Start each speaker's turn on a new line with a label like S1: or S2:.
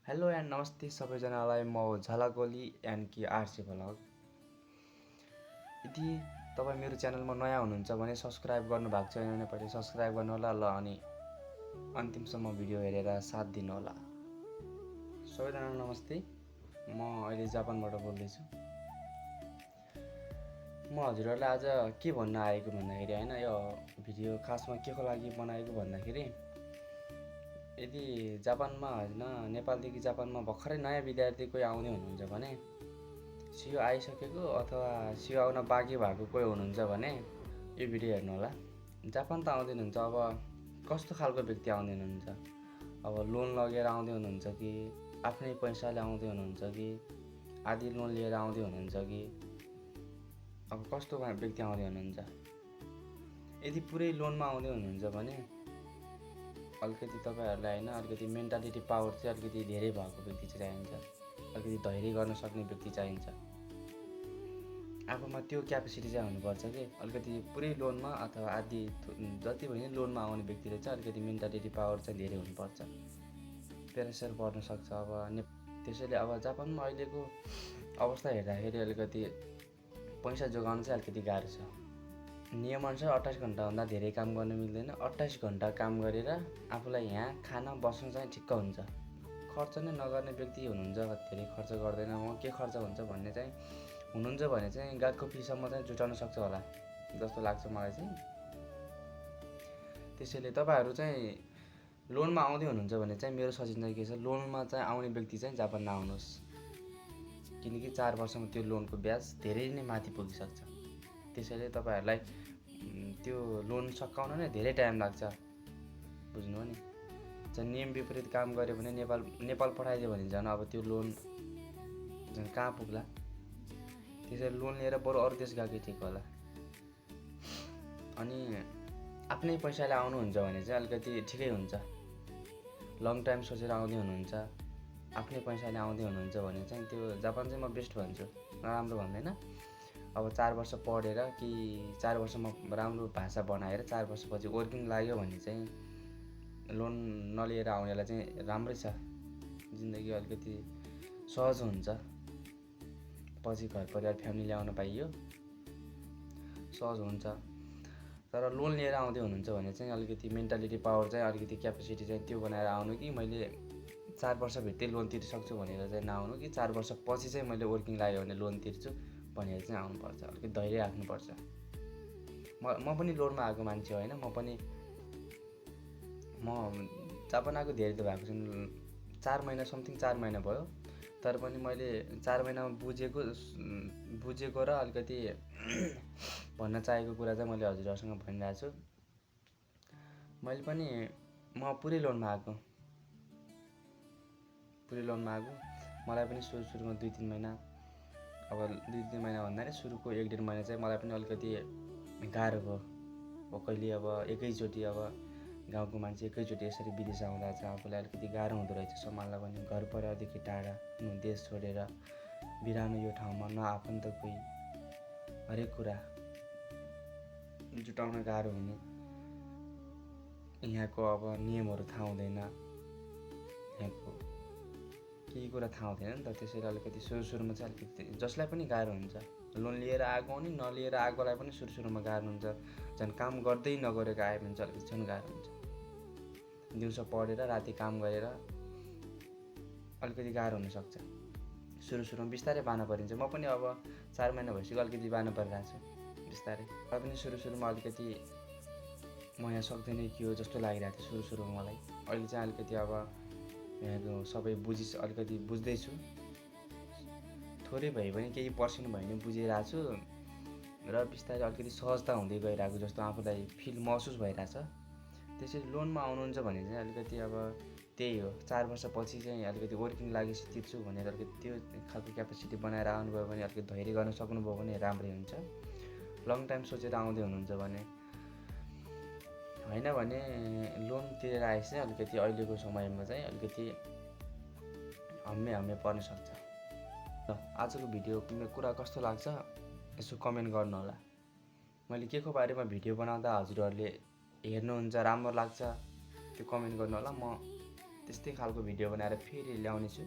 S1: Hello and नमस्ते सबैजनालाई म झलक ओली एन्ड कि आरसी भ्लग। यदि तपाईँ मेरो च्यानलमा नयाँ हुनुहुन्छ भने सब्सक्राइब गर्नुभएको छैन भने पहिले सब्सक्राइब गर्नुहोला ल, अनि अन्तिमसम्म भिडियो हेरेर साथ दिनुहोला। सबैजनालाई नमस्ते। म अहिले जापानबाट बोल्दैछु। म हजुरहरूलाई आज के भन्न आएको भन्दाखेरि हैन, यो भिडियो खासमा के को लागि बनाएको भन्दाखेरि यदि जापानमा हैन नेपालदेखि जापानमा भर्खरै नयाँ विद्यार्थी कोही आउने हुनुहुन्छ भने, सियो आइसकेको अथवा सियो आउन बाँकी भएको कोही हुनुहुन्छ भने यो भिडियो हेर्नु होला। जापान त आउँदै हुनुहुन्छ, अब कस्तो खालको व्यक्ति आउँदै हुनुहुन्छ, अब लोन लगेर आउँदै हुनुहुन्छ कि आफ्नै पैसाले आउँदै हुनुहुन्छ कि आधी लोन लिएर आउँदै हुनुहुन्छ कि अब कस्तो व्यक्ति आउँदै हुनुहुन्छ। यदि पुरै लोनमा आउँदै हुनुहुन्छ भने अलिकति तपाईँहरूलाई हैन अलिकति मेन्टालिटी पावर चाहिँ अलिकति धेरै भएको व्यक्ति चाहिँ चाहिन्छ। अलिकति धैर्य गर्न सक्ने व्यक्ति चाहिन्छ। आफूमा त्यो क्यापेसिटी चाहिँ हुनुपर्छ कि अलिकति पुरै लोनमा अथवा आधी जति पनि लोनमा आउने व्यक्तिले चाहिँ अलिकति मेन्टालिटी पावर चाहिँ धेरै हुनुपर्छ। प्रेसर पर्न सक्छ अब त्यसैले अब जापानमा अहिलेको अवस्था हेर्दाखेरि अलिकति पैसा जोगाउनु चाहिँ अलिकति गाह्रो छ। नियमअनुसार 28 घन्टाभन्दा धेरै काम गर्न मिल्दैन। 28 घन्टा काम गरेर आफूलाई यहाँ खान बस्न चाहिँ ठिक्क हुन्छ। खर्च नै नगर्ने व्यक्ति हुनुहुन्छ, धेरै खर्च गर्दैन, म के खर्च हुन्छ भन्ने चाहिँ हुनुहुन्छ भने चाहिँ गाडको फीसम्म चाहिँ जुटाउन सक्छ होला जस्तो लाग्छ मलाई चाहिँ। त्यसैले तपाईँहरू चाहिँ लोनमा आउँदै हुनुहुन्छ भने चाहिँ मेरो सजेसन चाहिँ के छ, लोनमा चाहिँ आउने व्यक्ति चाहिँ जापान नआउनुहोस्। किनकि 4 वर्षमा त्यो लोनको ब्याज धेरै नै माथि पुगिसक्छ। त्यसैले तपाईँहरूलाई त्यो लोन सकाउन नै धेरै टाइम लाग्छ, बुझ्नुभयो नि। झन् नियम विपरीत काम गऱ्यो भने नेपाल पठाइदियो भने झन् अब त्यो लोन झन् कहाँ पुग्ला। त्यसैले लोन लिएर बरु अरू देश गएकै ठिक होला। अनि आफ्नै पैसाले आउनुहुन्छ भने चाहिँ अलिकति ठिकै हुन्छ। लङ टाइम सोचेर आउँदै हुनुहुन्छ, आफ्नै पैसाले आउँदै हुनुहुन्छ भने चाहिँ त्यो जापान चाहिँ म बेस्ट भन्छु, नराम्रो भन्दैन। अब 4 वर्ष पढेर कि 4 वर्षमा राम्रो भाषा बनाएर 4 वर्षपछि वर्किङ लाग्यो भने चाहिँ लोन नलिएर आउनेलाई चाहिँ राम्रै छ। जिन्दगी अलिकति सहज हुन्छ, पछि घर परिवार फ्यामिली ल्याउन पाइयो, सहज हुन्छ। तर लोन लिएर आउँदै हुनुहुन्छ भने चाहिँ अलिकति मेन्टालिटी पावर चाहिँ अलिकति क्यापेसिटी चाहिँ त्यो बनाएर आउनु कि मैले 4 वर्षभित्रै लोन तिर्सक्छु भनेर चाहिँ नआउनु कि 4 वर्षपछि चाहिँ मैले वर्किङ लाग्यो भने लोन तिर्छु भनेर चाहिँ आउनुपर्छ। अलिकति धैर्य राख्नुपर्छ। म पनि लोनमा आएको मान्छे होइन, म जापान आएको धेरै त भएको छैन, 4 महिना समथिङ 4 महिना भयो। तर पनि मैले 4 महिनामा बुझेको र अलिकति भन्न चाहेको कुरा चाहिँ मैले हजुरहरूसँग भनिरहेको छु। मैले पनि म पुरै लोनमा आएको मलाई पनि सुरुमा 2-3 महिना, अब 2-3 महिना भन्दा नि सुरुको 1-1.5 महिना चाहिँ मलाई पनि अलिकति गाह्रो भयो। कहिले अब एकैचोटि अब गाउँको मान्छे एकैचोटि यसरी विदेश आउँदा चाहिँ आफूलाई अलिकति गाह्रो हुँदो रहेछ सम्हाल्न पनि। घर परिवारदेखि टाढा देश छोडेर बिरानो यो ठाउँमा न आफन्त कोही, हरेक कुरा जुटाउन गाह्रो हुने। यहाँको अब नियमहरू थाहा हुँदैन, यहाँको केही कुरा थाहा हुँदैन नि त। त्यसैले अलिकति सुरुमा चाहिँ अलिकति जसलाई पनि गाह्रो हुन्छ, लोन लिएर आएको नि नलिएर आएकोलाई पनि सुरुमा गाह्रो हुन्छ। झन् काम गर्दै नगरेको आयो भने चाहिँ अलिकति झन् गाह्रो हुन्छ। दिउँसो पढेर राति काम गरेर अलिकति गाह्रो हुनसक्छ। सुरुमा बिस्तारै बाना परिन्छ। म पनि अब 4 महिना भइसक्यो अलिकति बाना परिरहेको छु बिस्तारै। र पनि सुरुमा अलिकति म यहाँ सक्दैन कि हो जस्तो लागिरहेको थियो सुरुमा मलाई। अहिले चाहिँ अलिकति अब यहाँको सबै अलिकति बुझ्दैछु। थोरै भए पनि केही पर्सेन्ट भए पनि बुझिरहेको छु र बिस्तारै अलिकति सहजता हुँदै गइरहेको जस्तो आफूलाई महसुस भइरहेछ। त्यसैले लोनमा आउनुहुन्छ भने चाहिँ अलिकति अब त्यही हो, 4 वर्षपछि चाहिँ अलिकति वर्किङ लागेपछि तिर्छु भनेर अलिकति त्यो खालको क्यापेसिटी बनाएर आउनुभयो भने अलिकति धैर्य गर्न सक्नुभयो भने राम्रै हुन्छ। लङ टाइम सोचेर आउँदै हुनुहुन्छ भने होइन भने लोन तिरेर आएपछि चाहिँ अलिकति अहिलेको समयमा चाहिँ अलिकति हम्मे पर्न सक्छ। ल आजको भिडियोको कुरा कस्तो लाग्छ यसो कमेन्ट गर्नुहोला। मैले के को बारेमा भिडियो बनाउँदा हजुरहरूले हेर्नुहुन्छ राम्रो लाग्छ त्यो कमेन्ट गर्नुहोला। म त्यस्तै खालको भिडियो बनाएर फेरि ल्याउने छु।